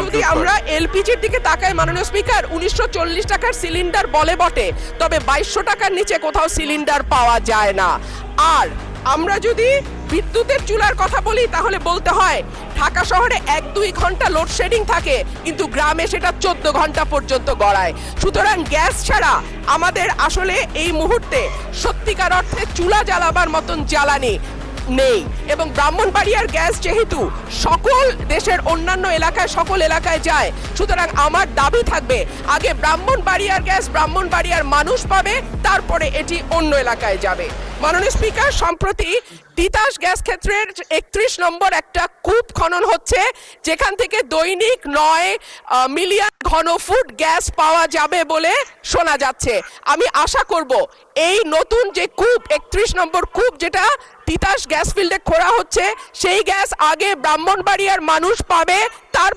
যদি আমরা এলপিজির দিকে তাকাই মাননীয় স্পিকার, 1940 টাকার সিলিন্ডার বলে বটে, তবে 2200 টাকার নিচে কোথাও সিলিন্ডার পাওয়া যায় না। আর আমরা যদি বিদ্যুতের চুলার কথা বলি তাহলে বলতে হয় ঢাকা শহরে 1-2 ঘন্টা লোডশেডিং থাকে, কিন্তু গ্রামে সেটা 14 ঘন্টা পর্যন্ত গড়ায়। সুতরাং গ্যাস ছাড়া আমাদের আসলে এই মুহূর্তে সত্যিকার অর্থে চুলা জ্বালাবার মতন জ্বালানি নেই। এবং ব্রাহ্মণবাড়িয়ার গ্যাস যেহেতু সকল দেশের অন্যান্য এলাকায় সকল এলাকায় যায়, সুতরাং আমার দাবি থাকবে আগে ব্রাহ্মণবাড়িয়ার গ্যাস ব্রাহ্মণবাড়িয়ার মানুষ পাবে, তারপরে এটি অন্য এলাকায় যাবে। মাননীয় স্পিকার, সম্প্রতি তিতাস গ্যাস ক্ষেত্রের 31 নম্বর একটা কূপ খনন হচ্ছে, যেখান থেকে দৈনিক 9 মিলিয়ন ঘনফুট গ্যাস পাওয়া যাবে বলে শোনা যাচ্ছে। আমি আশা করব এই নতুন যে কূপ 31 নম্বর কূপ যেটা তিতাস গ্যাস ফিল্ডে খোঁড়া হচ্ছে, সেই গ্যাস আগে ব্রাহ্মণবাড়িয়ার মানুষ পাবে, তার